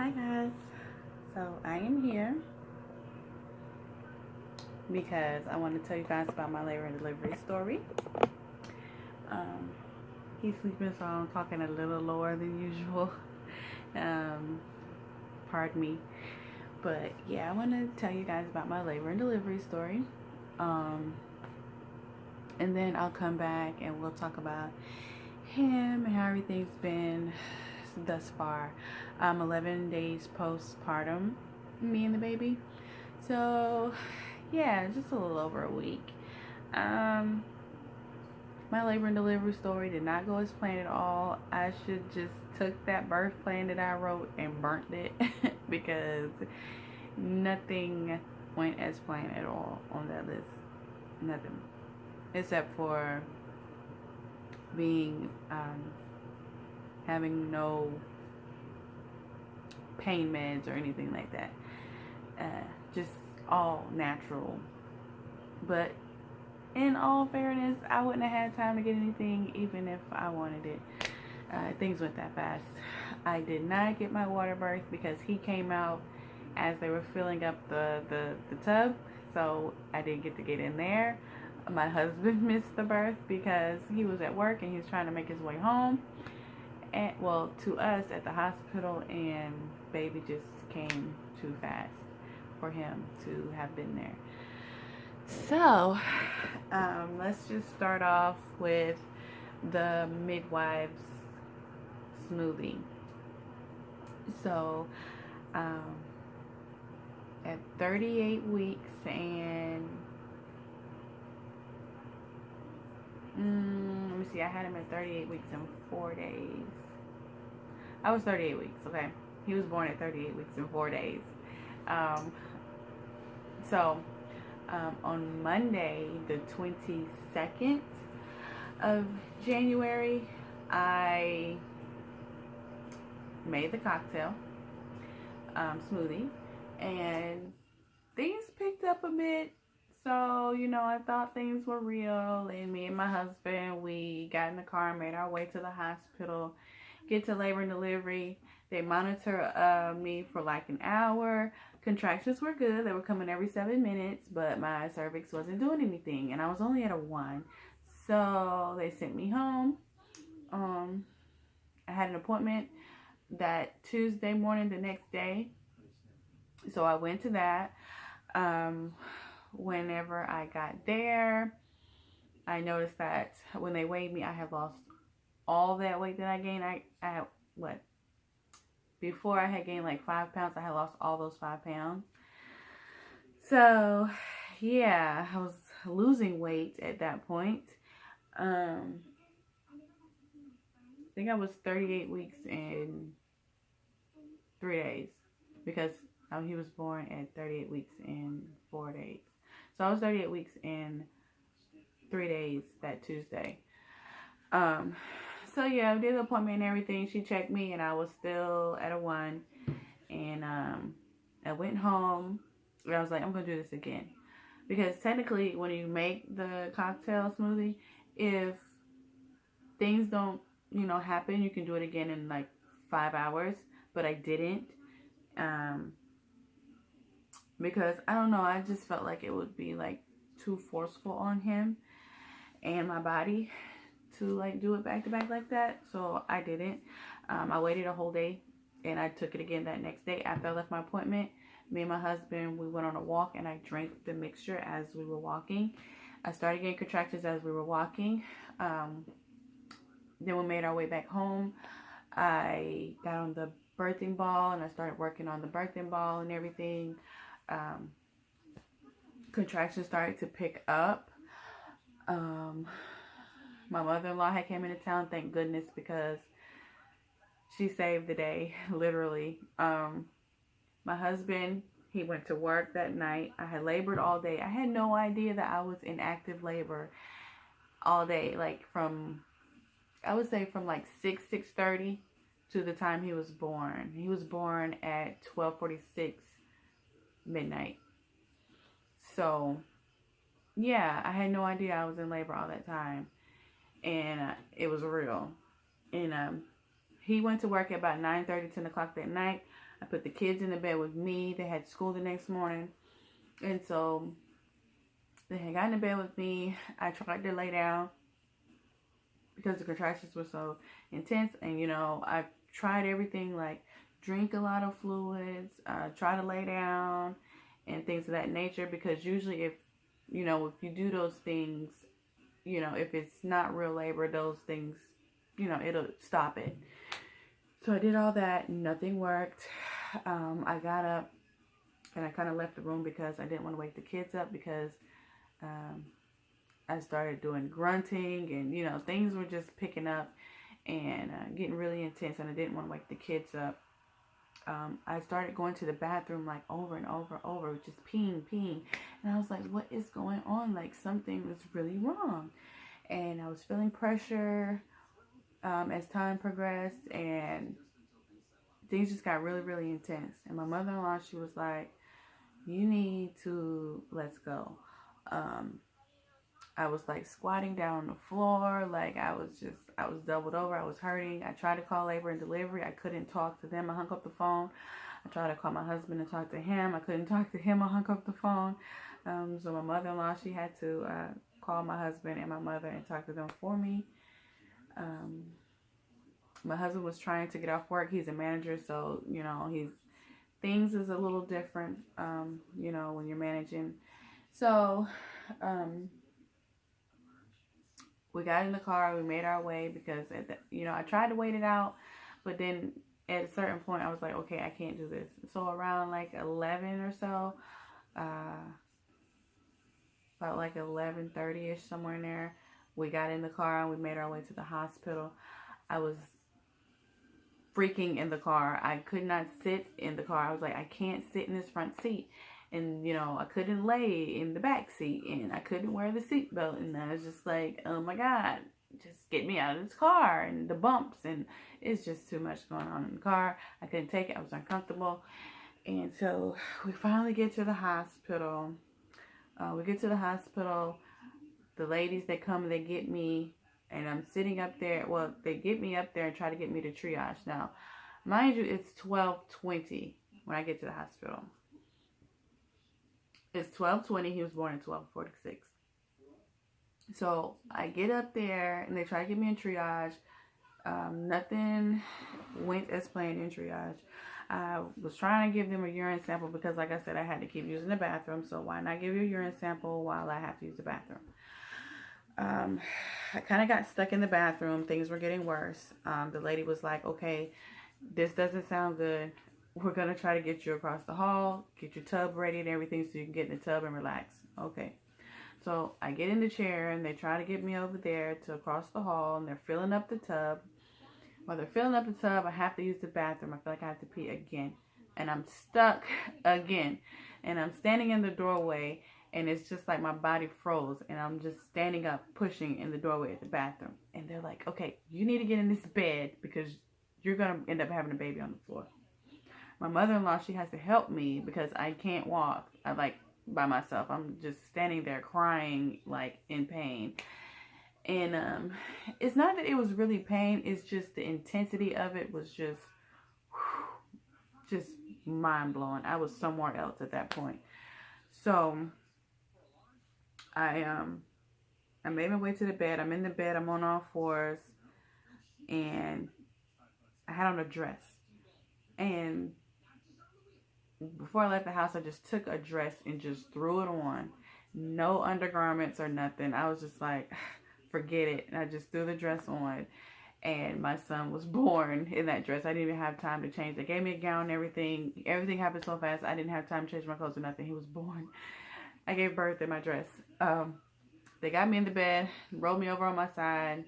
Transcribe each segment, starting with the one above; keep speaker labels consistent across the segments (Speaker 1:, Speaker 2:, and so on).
Speaker 1: Hi guys. So I am here because I want to tell you guys about my labor and delivery story. Um, he's sleeping, so I'm talking a little lower than usual. Um, Pardon me. But yeah, I want to tell you guys about my labor and delivery story. Um, and then I'll come back and we'll talk about him and how everything's been thus far. 11 days postpartum, me and the baby. So yeah, just a little over a week. Um, my labor and delivery story did not go as planned at all. I should just took that birth plan that I wrote and burnt it because nothing went as planned at all on that list. Nothing, except for being having no pain meds or anything like that. Just all natural. But in all fairness, I wouldn't have had time to get anything even if I wanted it. Things went that fast. I did not get my water birth because he came out as they were filling up the tub. So I didn't get to get in there. My husband missed the birth because he was at work and he was trying to make his way home. And, well, to us at the hospital, and baby just came too fast for him to have been there. So, let's just start off with the Midwives smoothie. So, at 38 weeks and let me see, I had him at 38 weeks and 4 days. I was 38 weeks, okay. He was born at 38 weeks and 4 days. On Monday, the 22nd of January, I made the cocktail smoothie, and things picked up a bit. So, I thought things were real, and me and my husband, we got in the car and made our way to the hospital, get to labor and delivery. They monitor me for like an hour. Contractions were good. They were coming every 7 minutes, but my cervix wasn't doing anything, and I was only at a 1. So they sent me home. I had an appointment that Tuesday morning the next day. So I went to that. Whenever I got there, I noticed that when they weighed me, I had lost all that weight that I gained. I had, before I had gained like 5 pounds, I had lost all those 5 pounds. So, yeah, I was losing weight at that point. I think I was 38 weeks and 3 days because he was born at 38 weeks and 4 days. So I was 38 weeks and 3 days that Tuesday. So yeah, I did the appointment and everything. She checked me and I was still at a 1. And I went home and I was like, I'm going to do this again. Because technically when you make the cocktail smoothie, if things don't, happen, you can do it again in like 5 hours. But I didn't. Because I don't know, I just felt like it would be like too forceful on him and my body to like do it back to back like that. So I didn't. I waited a whole day and I took it again that next day after I left my appointment. Me and my husband, we went on a walk and I drank the mixture as we were walking. I started getting contractions as we were walking. Then we made our way back home. I got on the birthing ball and I started working on the birthing ball and everything. Contractions started to pick up. My mother-in-law had came into town, thank goodness, because she saved the day, literally. My husband, he went to work that night. I had labored all day. I had no idea that I was in active labor all day, like I would say from like 6:30 to the time he was born. He was born at 12:46 midnight. So, yeah, I had no idea I was in labor all that time. And it was real. And he went to work at about 9:30, 10 o'clock that night. I put the kids in the bed with me. They had school the next morning. And so they had gotten in bed with me. I tried to lay down because the contractions were so intense. And, you know, I tried everything, like drink a lot of fluids, try to lay down and things of that nature. Because usually if you do those things, if it's not real labor, those things, it'll stop it. So I did all that. Nothing worked. I got up and I kind of left the room because I didn't want to wake the kids up, because I started doing grunting and, things were just picking up and getting really intense, and I didn't want to wake the kids up. I started going to the bathroom like over and over and over, just peeing. And I was like, what is going on? Like something was really wrong. And I was feeling pressure as time progressed, and things just got really, really intense. And my mother-in-law, she was like, you need to, let's go. I was like squatting down on the floor. Like I was doubled over. I was hurting. I tried to call labor and delivery. I couldn't talk to them. I hung up the phone. I tried to call my husband and talk to him. I couldn't talk to him. I hung up the phone. So my mother-in-law, she had to call my husband and my mother and talk to them for me. My husband was trying to get off work. He's a manager, so, things is a little different, when you're managing. So, we got in the car, we made our way, because, I tried to wait it out, but then at a certain point, I was like, okay, I can't do this. So around like 11 or so, about like 11:30ish, somewhere in there, we got in the car and we made our way to the hospital. I was freaking in the car. I could not sit in the car. I was like, I can't sit in this front seat. And, I couldn't lay in the back seat, and I couldn't wear the seatbelt. And I was just like, oh my God, just get me out of this car, and the bumps. And it's just too much going on in the car. I couldn't take it. I was uncomfortable. And so we finally get to the hospital. The ladies, they come and they get me, and I'm sitting up there. Well, they get me up there and try to get me to triage. Now, mind you, it's 12:20 when I get to the hospital. It's 12:20. He was born in 12:46. So I get up there and they try to get me in triage. Nothing went as planned in triage. I was trying to give them a urine sample because, like I said, I had to keep using the bathroom. So why not give you a urine sample while I have to use the bathroom? I kind of got stuck in the bathroom. Things were getting worse. The lady was like, okay, this doesn't sound good. We're going to try to get you across the hall, get your tub ready and everything so you can get in the tub and relax. Okay. So I get in the chair and they try to get me over there to across the hall, and they're filling up the tub. While they're filling up the tub, I have to use the bathroom. I feel like I have to pee again. And I'm stuck again. And I'm standing in the doorway, and it's just like my body froze. And I'm just standing up, pushing in the doorway at the bathroom. And they're like, okay, you need to get in this bed because you're going to end up having a baby on the floor. My mother-in-law, she has to help me because I can't walk. I by myself. I'm just standing there crying, like in pain. And it's not that it was really pain. It's just the intensity of it was just mind blowing. I was somewhere else at that point. So I made my way to the bed. I'm in the bed. I'm on all fours, and I had on a dress. And before I left the house, I just took a dress and just threw it on. No undergarments or nothing. I was just like, forget it. And I just threw the dress on. And my son was born in that dress. I didn't even have time to change. They gave me a gown and everything. Everything happened so fast. I didn't have time to change my clothes or nothing. He was born. I gave birth in my dress. They got me in the bed, rolled me over on my side.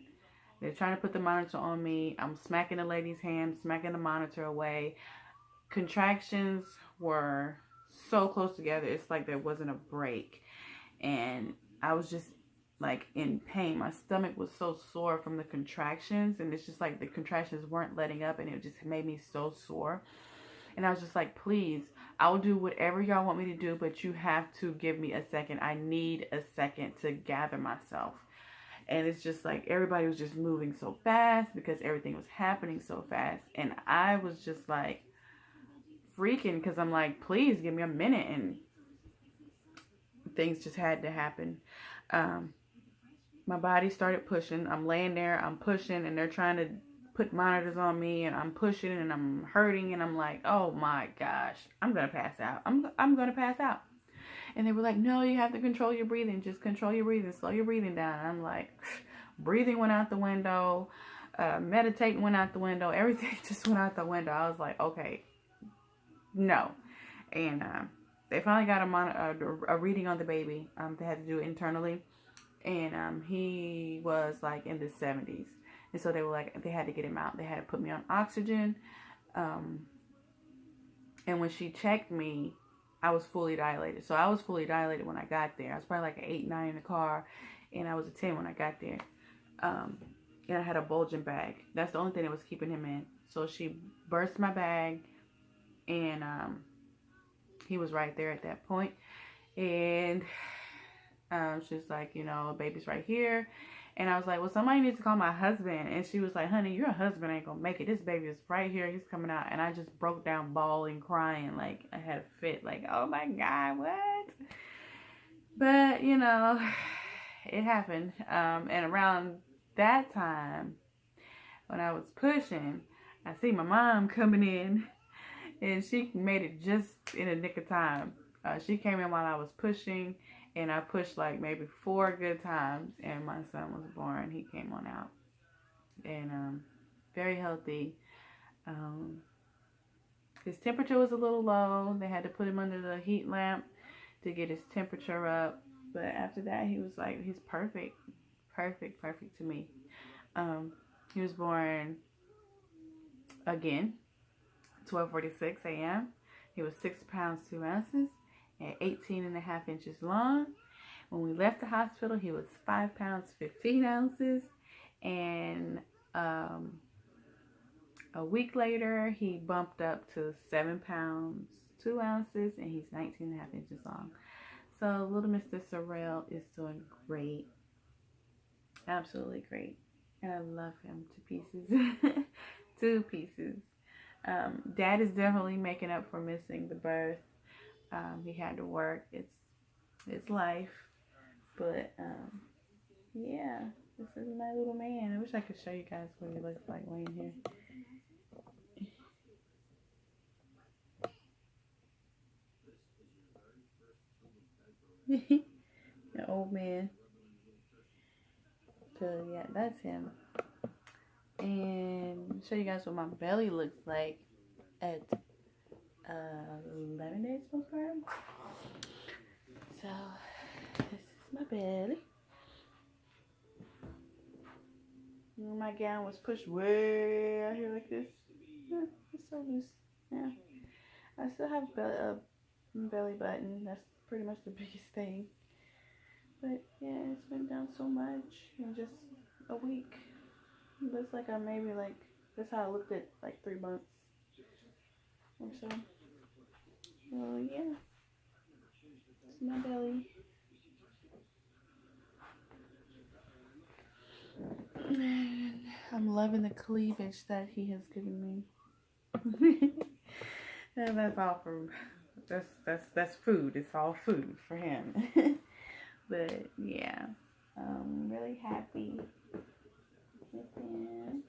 Speaker 1: They're trying to put the monitor on me. I'm smacking the lady's hand, smacking the monitor away. Contractions were so close together. It's like there wasn't a break. And I was just like in pain. My stomach was so sore from the contractions. And it's just like the contractions weren't letting up. And it just made me so sore. And I was just like, please, I'll do whatever y'all want me to do. But you have to give me a second. I need a second to gather myself. And it's just like everybody was just moving so fast because everything was happening so fast. And I was just like freaking because I'm like, please give me a minute. And things just had to happen. My body started pushing. I'm laying there, I'm pushing, and they're trying to put monitors on me, and I'm pushing, and I'm hurting, and I'm like, oh my gosh, I'm gonna pass out. I'm gonna pass out. And they were like, no, you have to control your breathing. Just control your breathing. Slow your breathing down. And I'm like, breathing went out the window. Meditating went out the window. Everything just went out the window. I was like, okay, no. And they finally got a reading on the baby. They had to do it internally. And he was like in the 70s. And so they were like, they had to get him out. They had to put me on oxygen. And when she checked me, I was fully dilated. So I was fully dilated when I got there. I was probably like an 8, 9 in the car. And I was a 10 when I got there. And I had a bulging bag. That's the only thing that was keeping him in. So she burst my bag. And he was right there at that point. And she's like, you know, baby's right here. And I was like, well, somebody needs to call my husband. And she was like, honey, your husband ain't gonna make it. This baby is right here. He's coming out. And I just broke down bawling, crying. Like, I had a fit. Like, oh my God, what? But, you know, it happened. And around that time, when I was pushing, I see my mom coming in. And she made it just in the nick of time. She came in while I was pushing. And I pushed like maybe 4 good times, and my son was born. He came on out, and very healthy. His temperature was a little low. They had to put him under the heat lamp to get his temperature up. But after that, he was like, he's perfect, perfect, perfect to me. He was born again, 12:46 a.m. He was 6 pounds 2 ounces. At 18.5 inches long. When we left the hospital, he was 5 pounds 15 ounces. And a week later, he bumped up to 7 pounds 2 ounces, and he's 19.5 inches long. So little Mr. Sorrell is doing great. Absolutely great. And I love him to pieces. To pieces. Dad is definitely making up for missing the birth. He had to work. It's life. But, yeah. This is my little man. I wish I could show you guys what he looks like laying here. An old man. So, yeah, that's him. And show you guys what my belly looks like at 11 days postpartum. So this is my belly. My gown was pushed way out here like this. It's so loose. Yeah, I still have a belly button. That's pretty much the biggest thing. But yeah, it's been down so much in just a week. It looks like I maybe like that's how I looked at like 3 months or so. Well, yeah, it's my belly. And I'm loving the cleavage that he has given me. And that's all from that's food. It's all food for him. But yeah, I'm really happy with him.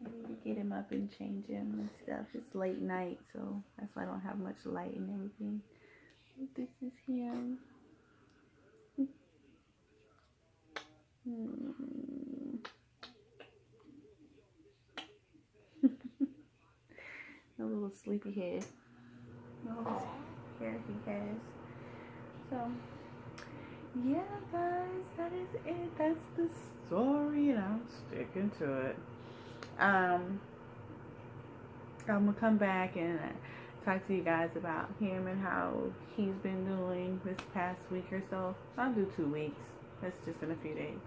Speaker 1: I need to get him up and change him and stuff. It's late night, so that's why I don't have much light and everything. This is him. A little sleepy head. All this hair he has. So, yeah, guys, that is it. That's the story, and I'm sticking to it. I'm gonna come back and talk to you guys about him and how he's been doing this past week or so. I'll do 2 weeks. That's just in a few days.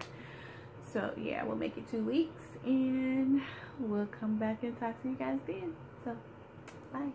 Speaker 1: So yeah, we'll make it 2 weeks, and we'll come back and talk to you guys then. So bye.